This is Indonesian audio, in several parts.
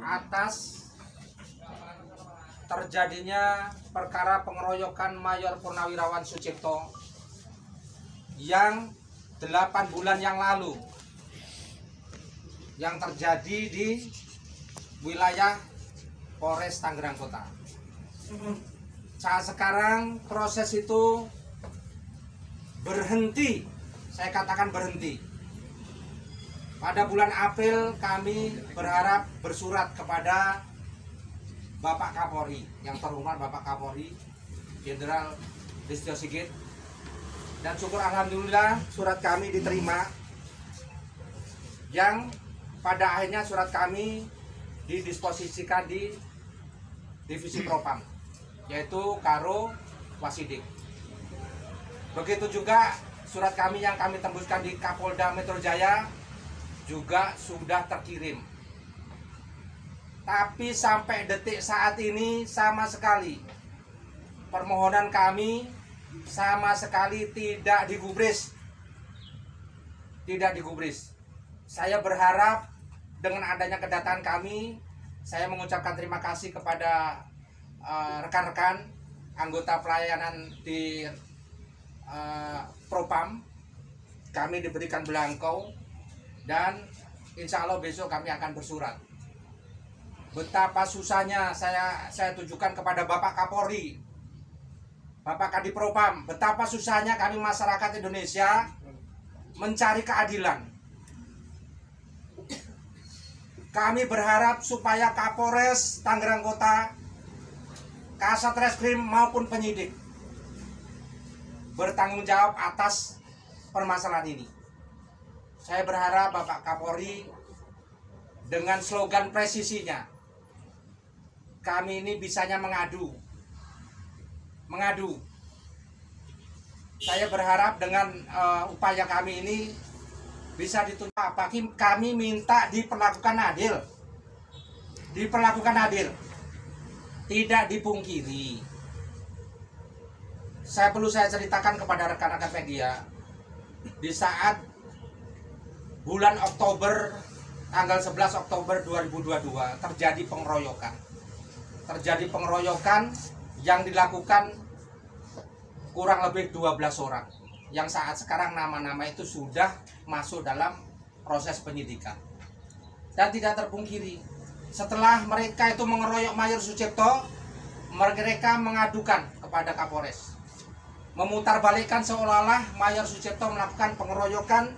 atas terjadinya perkara pengeroyokan Mayor Purnawirawan Sucipto yang 8 bulan yang lalu yang terjadi di wilayah Polres Tangerang Kota. Saat sekarang proses itu berhenti, saya katakan berhenti. Pada bulan April kami berharap bersurat kepada Bapak Kapolri, yang terhormat Bapak Kapolri Jenderal Listio Sigit, dan syukur alhamdulillah surat kami diterima, yang pada akhirnya surat kami didisposisikan di Divisi Propam, yaitu Karo Wasidik. Begitu juga surat kami yang kami tembuskan di Kapolda Metro Jaya juga sudah terkirim. Tapi sampai detik saat ini sama sekali permohonan kami sama sekali tidak digubris. Tidak digubris. Saya berharap dengan adanya kedatangan kami, saya mengucapkan terima kasih kepada rekan-rekan anggota pelayanan di Propam. Kami diberikan belangko dan insya Allah besok kami akan bersurat. Betapa susahnya saya tunjukkan kepada Bapak Kapolri, Bapak Kadipropam, betapa susahnya kami masyarakat Indonesia mencari keadilan. Kami berharap supaya Kapolres Tangerang Kota, Kasat Reskrim maupun penyidik bertanggung jawab atas permasalahan ini. Saya berharap Bapak Kapolri dengan slogan presisinya, kami ini bisanya mengadu. Saya berharap dengan upaya kami ini bisa ditunjuk. Kami minta diperlakukan adil. Diperlakukan adil. Tidak dipungkiri. Perlu saya ceritakan kepada rekan-rekan media, di saat bulan Oktober, tanggal 11 Oktober 2022 terjadi pengeroyokan. Terjadi pengeroyokan yang dilakukan kurang lebih 12 orang. Yang saat sekarang nama-nama itu sudah masuk dalam proses penyidikan. Dan tidak terpungkiri, setelah mereka itu mengeroyok Mayor Sucipto, mereka mengadukan kepada Kapolres. Memutarbalikkan seolah-olah Mayor Sucipto melakukan pengeroyokan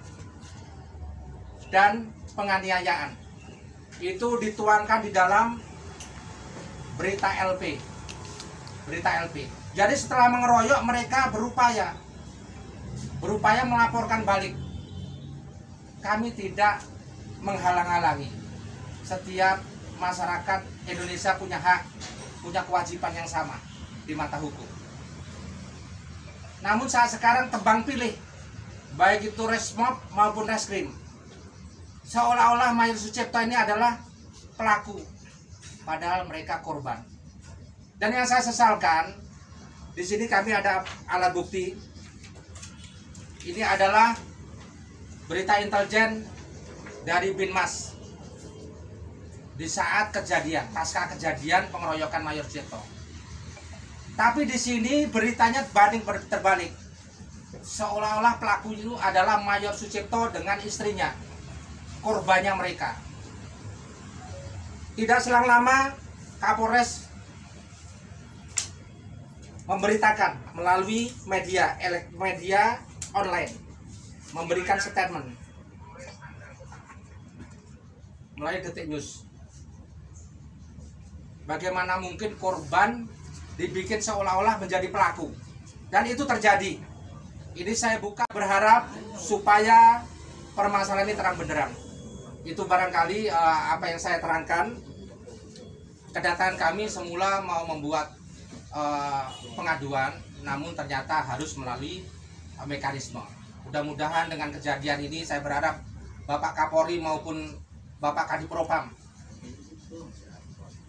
dan penganiayaan. Itu dituangkan di dalam berita LP. Jadi setelah mengeroyok mereka berupaya melaporkan balik. Kami tidak menghalang-halangi. Setiap masyarakat Indonesia punya hak, punya kewajiban yang sama di mata hukum. Namun saat sekarang tebang pilih, baik itu Resmob maupun Reskrim, seolah-olah Mayor Sucipto ini adalah pelaku, padahal mereka korban. Dan yang saya sesalkan, di sini kami ada alat bukti. Ini adalah berita intelijen dari Binmas di saat kejadian, pasca kejadian pengeroyokan Mayor Sucipto. Tapi di sini beritanya terbalik. Seolah-olah pelaku itu adalah Mayor Sucipto dengan istrinya, korbannya mereka. Tidak selang lama Kapolres memberitakan melalui media online, memberikan statement melalui Detik News. Bagaimana mungkin korban dibikin seolah-olah menjadi pelaku, dan itu terjadi. Ini saya buka, berharap supaya permasalahan ini terang benderang. Itu barangkali apa yang saya terangkan. Kedatangan kami semula mau membuat pengaduan, namun ternyata harus melalui mekanisme. Mudah-mudahan dengan kejadian ini saya berharap Bapak Kapolri maupun Bapak Kadipropam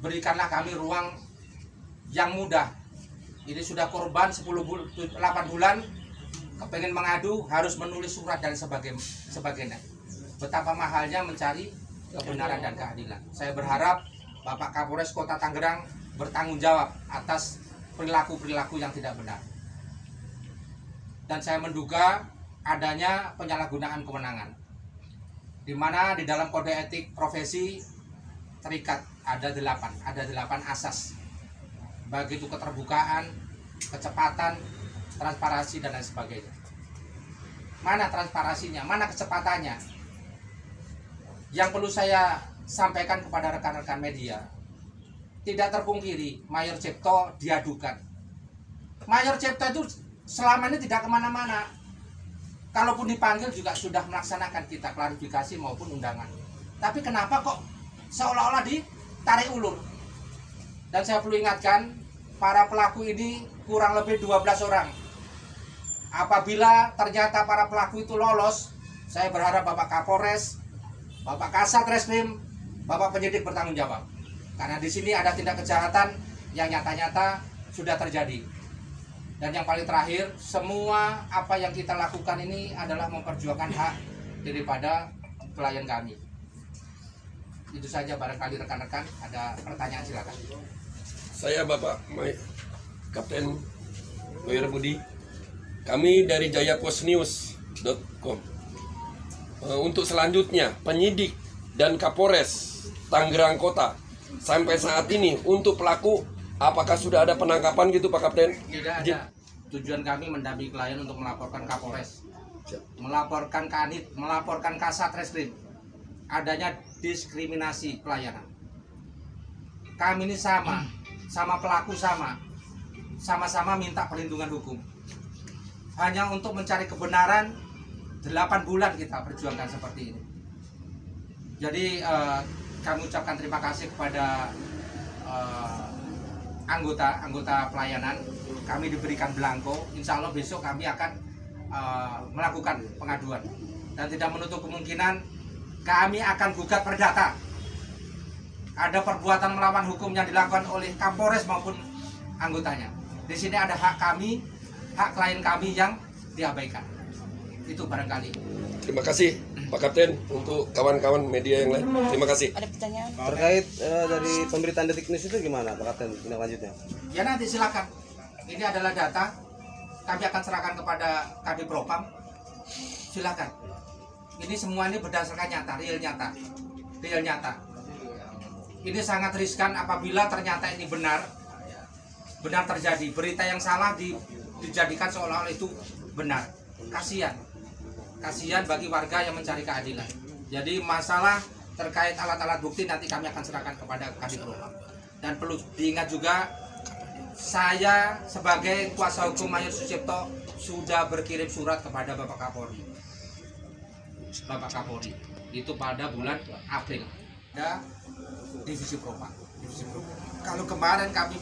berikanlah kami ruang yang mudah. Ini sudah korban 8 bulan, kepengen mengadu, harus menulis surat dan sebagainya. Betapa mahalnya mencari kebenaran dan keadilan. Saya berharap Bapak Kapolres Kota Tangerang bertanggung jawab atas perilaku-perilaku yang tidak benar. Dan saya menduga adanya penyalahgunaan kewenangan, di mana di dalam kode etik profesi terikat ada 8 asas, baik itu keterbukaan, kecepatan, transparansi, dan lain sebagainya. Mana transparansinya, mana kecepatannya? Yang perlu saya sampaikan kepada rekan-rekan media, tidak terpungkiri Mayor Cipto diadukan. Mayor Cipto itu selama ini tidak kemana-mana. Kalaupun dipanggil juga sudah melaksanakan kita klarifikasi maupun undangan. Tapi kenapa kok seolah-olah ditarik ulur? Dan saya perlu ingatkan, para pelaku ini kurang lebih 12 orang. Apabila ternyata para pelaku itu lolos, saya berharap Bapak Kapolres, Bapak Kasat Reskrim, Bapak penyidik bertanggung jawab. Karena di sini ada tindak kejahatan yang nyata-nyata sudah terjadi. Dan yang paling terakhir, semua apa yang kita lakukan ini adalah memperjuangkan hak daripada klien kami. Itu saja, barangkali rekan-rekan ada pertanyaan silakan. Saya Bapak Kapten Mayor Budi. Kami dari jayapostnews.com. Untuk selanjutnya, penyidik dan Kapolres Tangerang Kota sampai saat ini untuk pelaku, apakah sudah ada penangkapan gitu Pak Kapten? Tidak ada. Tujuan kami mendampingi klien untuk melaporkan Kapolres, melaporkan Kanit, melaporkan Kasat Reskrim adanya diskriminasi pelayanan. Kami ini sama pelaku sama-sama minta perlindungan hukum. Hanya untuk mencari kebenaran, 8 bulan kita perjuangkan seperti ini. Jadi kami ucapkan terima kasih kepada anggota pelayanan. Kami diberikan belangko. Insya Allah besok kami akan melakukan pengaduan. Dan tidak menutup kemungkinan kami akan gugat perdata. Ada perbuatan melawan hukum yang dilakukan oleh Kapolres maupun anggotanya. Di sini ada hak kami, hak klien kami yang diabaikan. Itu barangkali. Terima kasih Pak Kapten, untuk kawan-kawan media yang lain. Terima kasih. Ada pertanyaan? Terkait dari pemberitaan Detik News itu gimana Pak Kapten tindak lanjutnya? Ya nanti silakan. Ini adalah data. Kami akan serahkan kepada Kadif Propam. Silakan. Ini semua ini berdasarkan nyata, real nyata. Ini sangat riskan apabila ternyata ini benar terjadi. Berita yang salah dijadikan seolah-olah itu benar. Kasihan bagi warga yang mencari keadilan. Jadi masalah terkait alat-alat bukti nanti kami akan serahkan kepada Kadif Propam. Dan perlu diingat juga, saya sebagai kuasa hukum Mayor Sucipto sudah berkirim surat kepada Bapak Kapolri. Itu pada bulan April. Ada divisi Propam. Kalau kemarin kami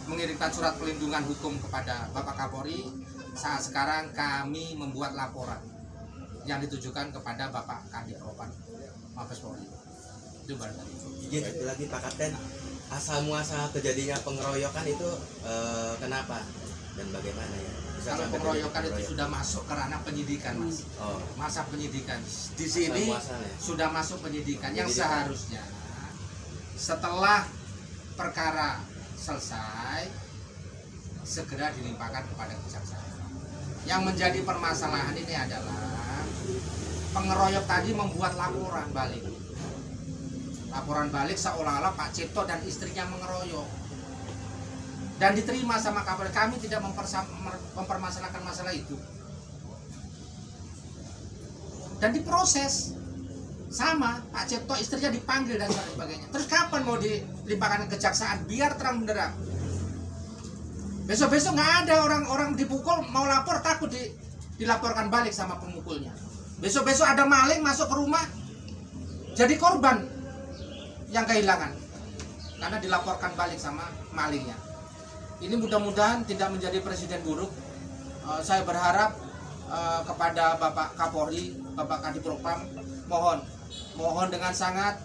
mengirimkan surat pelindungan hukum kepada Bapak Kapolri, saat sekarang kami membuat laporan yang ditujukan kepada Bapak Kadif Propam Mabes Polri. Itu barangkali. Izin satu lagi Pak Kapten, asal muasal terjadinya pengeroyokan itu kenapa dan bagaimana ya? Kalau pengeroyokan itu sudah masuk ke ranah penyidikan, Mas. Masa penyidikan. Di sini sudah masuk penyidikan yang seharusnya setelah perkara selesai segera dilimpahkan kepada kejaksaan. Yang menjadi permasalahan ini adalah pengeroyok tadi membuat laporan balik seolah-olah Pak Cipto dan istrinya mengeroyok, dan diterima sama Kapolres. Kami tidak mempermasalahkan masalah itu dan diproses sama Pak Cipto, istrinya dipanggil dan sebagainya. Terus kapan mau dilimpahkan ke kejaksaan biar terang benderang? Besok-besok nggak ada orang dipukul mau lapor, takut dilaporkan balik sama pemukulnya. Besok-besok ada maling masuk ke rumah, jadi korban yang kehilangan karena dilaporkan balik sama malingnya. Ini mudah-mudahan tidak menjadi presiden buruk. Saya berharap kepada Bapak Kapolri, Bapak Kadif Propam, mohon dengan sangat,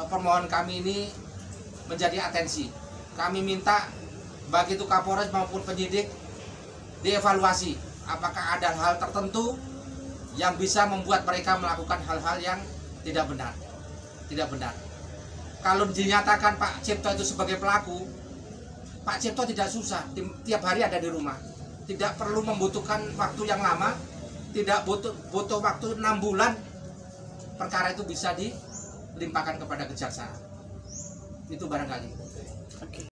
permohonan kami ini menjadi atensi. Kami minta baik itu Kapolres maupun penyidik dievaluasi apakah ada hal tertentu yang bisa membuat mereka melakukan hal-hal yang tidak benar. Kalau dinyatakan Pak Cipto itu sebagai pelaku, Pak Cipto tidak susah, tiap hari ada di rumah, tidak perlu membutuhkan waktu yang lama, tidak butuh waktu 6 bulan, perkara itu bisa dilimpahkan kepada kejaksaan. Itu barangkali.